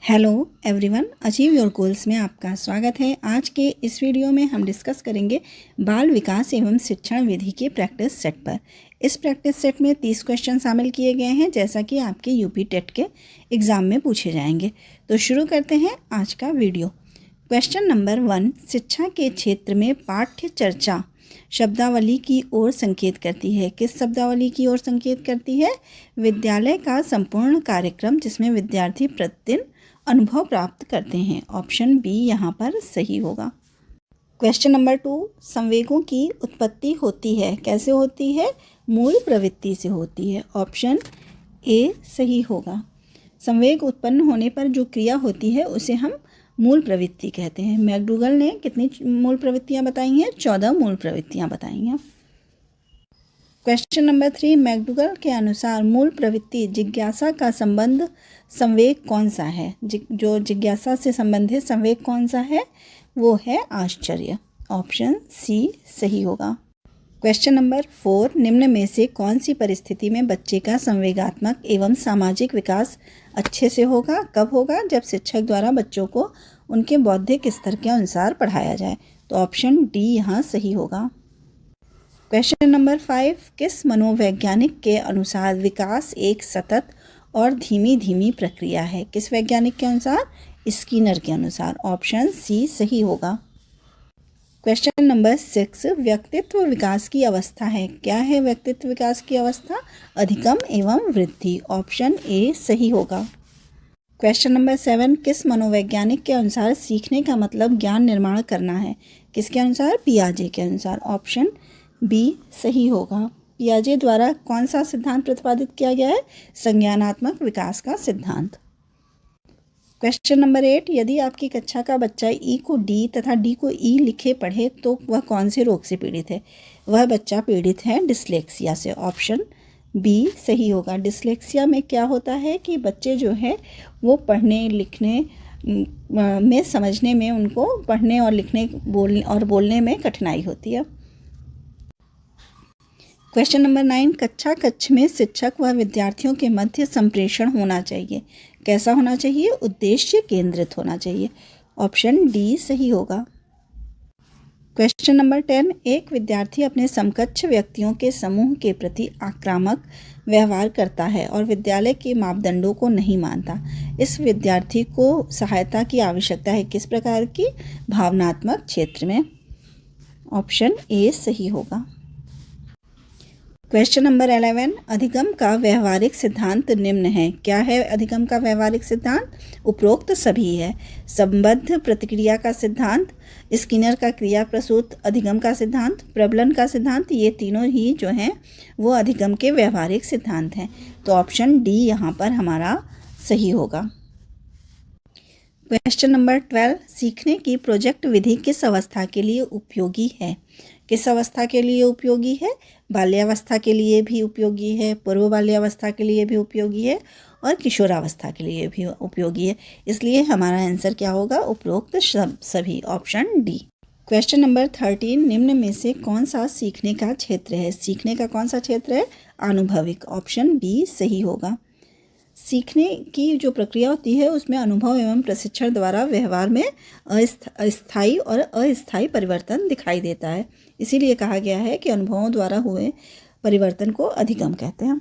Hello everyone, achieve your goals में आपका स्वागत है। आज के इस वीडियो में हम डिस्कस करेंगे बाल विकास एवं शिक्षण विधि के प्रैक्टिस सेट पर। इस प्रैक्टिस सेट में 30 क्वेश्चन शामिल किए गए हैं, जैसा कि आपके यूपी टेट के एग्ज़ाम में पूछे जाएंगे। तो शुरू करते हैं आज का वीडियो। क्वेश्चन नंबर 1, शिक्षा के क्षेत्र में पाठ्य चर्चा शब्दावली की ओर संकेत करती है। किस शब्दावली की ओर संकेत करती है? विद्यालय का संपूर्ण कार्यक्रम जिसमें विद्यार्थी प्रतिदिन अनुभव प्राप्त करते हैं। ऑप्शन बी यहाँ पर सही होगा। क्वेश्चन नंबर 2, संवेगों की उत्पत्ति होती है। कैसे होती है? मूल प्रवृत्ति से होती है। ऑप्शन ए सही होगा। संवेग उत्पन्न होने पर जो क्रिया होती है उसे हम मूल प्रवृत्ति कहते हैं। मैकडूगल ने कितनी मूल प्रवृत्तियाँ बताई हैं? 14 मूल प्रवृत्तियाँ बताई हैं। क्वेश्चन नंबर 3, मैकडूगल के अनुसार मूल प्रवृत्ति जिज्ञासा का संबंध संवेग कौन सा है? जो जिज्ञासा से संबंधित संवेग कौन सा है? वो है आश्चर्य। ऑप्शन सी सही होगा। क्वेश्चन नंबर 4, निम्न में से कौन सी परिस्थिति में बच्चे का संवेगात्मक एवं सामाजिक विकास अच्छे से होगा? कब होगा? जब शिक्षक द्वारा बच्चों को उनके बौद्धिक स्तर के अनुसार पढ़ाया जाए। तो ऑप्शन डी यहाँ सही होगा। क्वेश्चन नंबर 5, किस मनोवैज्ञानिक के अनुसार विकास एक सतत और धीमी धीमी प्रक्रिया है? किस वैज्ञानिक के अनुसार? स्किनर के अनुसार। ऑप्शन सी सही होगा। क्वेश्चन नंबर 6, व्यक्तित्व विकास की अवस्था है। क्या है व्यक्तित्व विकास की अवस्था? अधिगम एवं वृद्धि। ऑप्शन ए सही होगा। क्वेश्चन नंबर 7, किस मनोवैज्ञानिक के अनुसार सीखने का मतलब ज्ञान निर्माण करना है? किसके अनुसार? पियाजे के अनुसार। ऑप्शन बी सही होगा। पियाजे द्वारा कौन सा सिद्धांत प्रतिपादित किया गया है? संज्ञानात्मक विकास का सिद्धांत। क्वेश्चन नंबर 8, यदि आपकी कक्षा का बच्चा ई को डी तथा डी को ई लिखे पढ़े तो वह कौन से रोग से पीड़ित है? वह बच्चा पीड़ित है डिसलेक्सिया से। ऑप्शन बी सही होगा। डिसलेक्सिया में क्या होता है कि बच्चे जो है वो पढ़ने लिखने में, समझने में, उनको पढ़ने और लिखने बोलने में कठिनाई होती है। क्वेश्चन नंबर 9, कक्षा कक्ष में शिक्षक व विद्यार्थियों के मध्य संप्रेषण होना चाहिए। कैसा होना चाहिए? उद्देश्य केंद्रित होना चाहिए। ऑप्शन डी सही होगा। क्वेश्चन नंबर 10, एक विद्यार्थी अपने समकक्ष व्यक्तियों के समूह के प्रति आक्रामक व्यवहार करता है और विद्यालय के मापदंडों को नहीं मानता। इस विद्यार्थी को सहायता की आवश्यकता है। किस प्रकार की? भावनात्मक क्षेत्र में। ऑप्शन ए सही होगा। क्वेश्चन नंबर 11, अधिगम का व्यवहारिक सिद्धांत निम्न है। क्या है अधिगम का व्यवहारिक सिद्धांत? उपरोक्त सभी है। संबद्ध प्रतिक्रिया का सिद्धांत, स्किनर का क्रिया प्रसूत अधिगम का सिद्धांत, प्रबलन का सिद्धांत, ये तीनों ही जो हैं वो अधिगम के व्यवहारिक सिद्धांत हैं। तो ऑप्शन डी यहाँ पर हमारा सही होगा। क्वेश्चन नंबर 12, सीखने की प्रोजेक्ट विधि किस अवस्था के लिए उपयोगी है? किस अवस्था के लिए उपयोगी है? बाल्यावस्था के लिए भी उपयोगी है, पूर्व बाल्यावस्था के लिए भी उपयोगी है और किशोरावस्था के लिए भी उपयोगी है। इसलिए हमारा आंसर क्या होगा? उपरोक्त सभी। Option D. क्वेश्चन नंबर 13, निम्न में से कौन सा सीखने का क्षेत्र है? सीखने का कौन सा क्षेत्र है? आनुभविक। ऑप्शन बी सही होगा। सीखने की जो प्रक्रिया होती है उसमें अनुभव एवं प्रशिक्षण द्वारा व्यवहार में अस्थायी और अस्थायी परिवर्तन दिखाई देता है। इसीलिए कहा गया है कि अनुभवों द्वारा हुए परिवर्तन को अधिगम कहते हैं।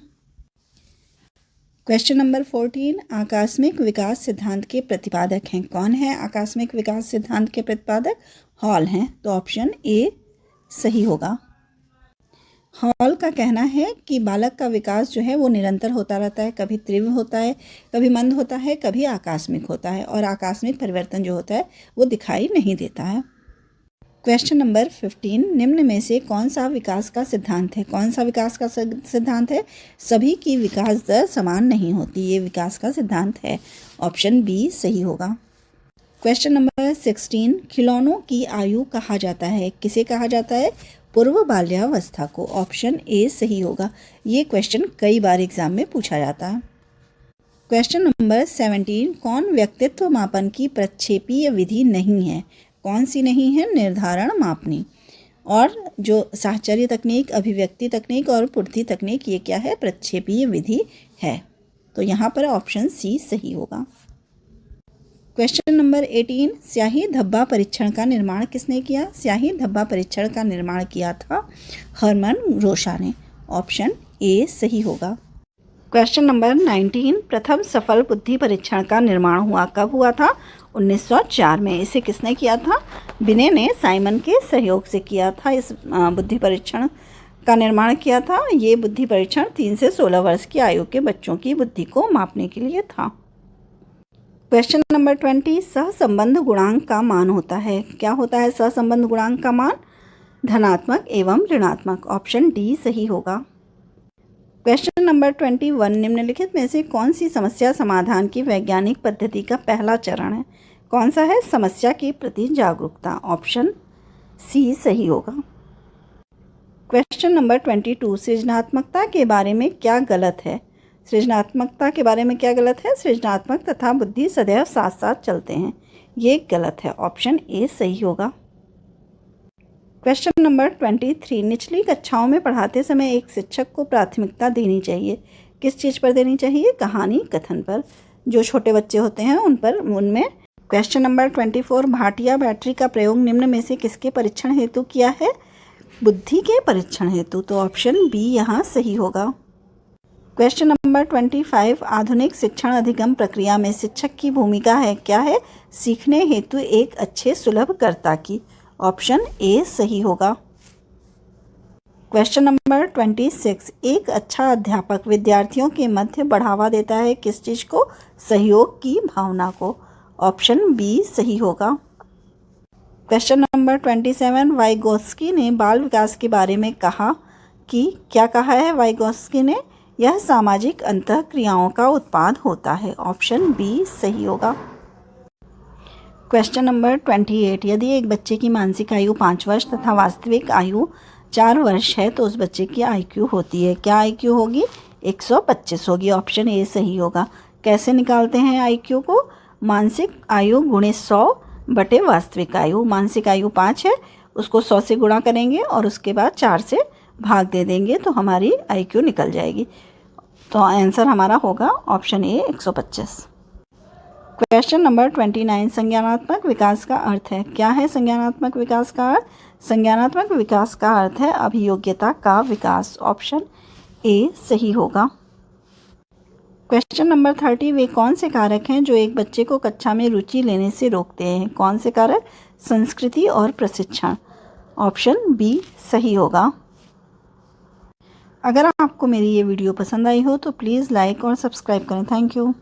क्वेश्चन नंबर 14, आकस्मिक विकास सिद्धांत के प्रतिपादक हैं। कौन है आकस्मिक विकास सिद्धांत के प्रतिपादक? हॉल हैं। तो ऑप्शन ए सही होगा। हॉल का कहना है कि बालक का विकास जो है वो निरंतर होता रहता है। कभी तीव्र होता है, कभी मंद होता है, कभी आकस्मिक होता है और आकस्मिक परिवर्तन जो होता है वो दिखाई नहीं देता है। क्वेश्चन नंबर 15, निम्न में से कौन सा विकास का सिद्धांत है? कौन सा विकास का सिद्धांत है? सभी की विकास दर समान नहीं होती, ये विकास का सिद्धांत है। ऑप्शन बी सही होगा। क्वेश्चन नंबर 16, खिलौनों की आयु कहा जाता है। किसे कहा जाता है? पूर्व बाल्यावस्था को। ऑप्शन ए सही होगा। ये क्वेश्चन कई बार एग्जाम में पूछा जाता है। क्वेश्चन नंबर 17, कौन व्यक्तित्व मापन की प्रक्षेपीय विधि नहीं है? कौन सी नहीं है? निर्धारण मापनी। और जो साहचर्य तकनीक, अभिव्यक्ति तकनीक और पूर्ति तकनीक, ये क्या है? प्रक्षेपीय विधि है। तो यहाँ पर ऑप्शन सी सही होगा। क्वेश्चन नंबर 18, स्याही धब्बा परीक्षण का निर्माण किसने किया? स्याही धब्बा परीक्षण का निर्माण किया था हरमन रोशा ने। ऑप्शन ए सही होगा। क्वेश्चन नंबर 19, प्रथम सफल बुद्धि परीक्षण का निर्माण कब हुआ था? 1904 में। इसे किसने किया था? बिने ने साइमन के सहयोग से किया था। इस बुद्धि परीक्षण का निर्माण किया था। ये बुद्धि परीक्षण 3 से 16 वर्ष की आयु के बच्चों की बुद्धि को मापने के लिए था। क्वेश्चन नंबर 20, सहसंबंध गुणांक का मान होता है। क्या होता है सहसंबंध गुणांक का मान? धनात्मक एवं ऋणात्मक। ऑप्शन डी सही होगा। क्वेश्चन नंबर 21, निम्नलिखित में से कौन सी समस्या समाधान की वैज्ञानिक पद्धति का पहला चरण है? कौन सा है? समस्या के प्रति जागरूकता। ऑप्शन सी सही होगा। क्वेश्चन नंबर 22, सृजनात्मकता के बारे में क्या गलत है? सृजनात्मकता के बारे में क्या गलत है? सृजनात्मक तथा बुद्धि सदैव साथ साथ चलते हैं। ये गलत है। ऑप्शन ए सही होगा। क्वेश्चन नंबर 23, निचली कक्षाओं में पढ़ाते समय एक शिक्षक को प्राथमिकता देनी चाहिए। किस चीज़ पर देनी चाहिए? कहानी कथन पर। जो छोटे बच्चे होते हैं उनमें। क्वेश्चन नंबर 24, भाटिया बैटरी का प्रयोग निम्न में से किसके परीक्षण हेतु किया है? बुद्धि के परीक्षण हेतु। तो ऑप्शन बी यहाँ सही होगा। क्वेश्चन नंबर 25, आधुनिक शिक्षण अधिगम प्रक्रिया में शिक्षक की भूमिका है क्या है? सीखने हेतु एक अच्छे सुलभकर्ता की। ऑप्शन ए सही होगा। क्वेश्चन नंबर 26, एक अच्छा अध्यापक विद्यार्थियों के मध्य बढ़ावा देता है किस चीज़ को? सहयोग की भावना को। ऑप्शन बी सही होगा। क्वेश्चन नंबर 27, वाइगोत्स्की ने बाल विकास के बारे में कहा कि क्या कहा है वाइगोत्स्की ने? यह सामाजिक अंतःक्रियाओं का उत्पाद होता है। ऑप्शन बी सही होगा। क्वेश्चन नंबर 28, यदि एक बच्चे की मानसिक आयु 5 वर्ष तथा वास्तविक आयु 4 वर्ष है तो उस बच्चे की IQ होती है। क्या IQ होगी? 125 होगी। ऑप्शन ए सही होगा। कैसे निकालते हैं IQ को? मानसिक आयु गुणे 100 बटे वास्तविक आयु। मानसिक आयु 5 है, उसको 100 से गुणा करेंगे और उसके बाद 4 से भाग दे देंगे तो हमारी IQ निकल जाएगी। तो आंसर हमारा होगा ऑप्शन ए 125। क्वेश्चन नंबर 29, संज्ञानात्मक विकास का अर्थ है। क्या है संज्ञानात्मक विकास का अर्थ? संज्ञानात्मक विकास का अर्थ है अभियोग्यता का विकास। ऑप्शन ए सही होगा। क्वेश्चन नंबर 30, वे कौन से कारक हैं जो एक बच्चे को कक्षा में रुचि लेने से रोकते हैं? कौन से कारक? संस्कृति और प्रशिक्षण। ऑप्शन बी सही होगा। अगर आपको मेरी ये वीडियो पसंद आई हो तो प्लीज़ लाइक और सब्सक्राइब करें। Thank you.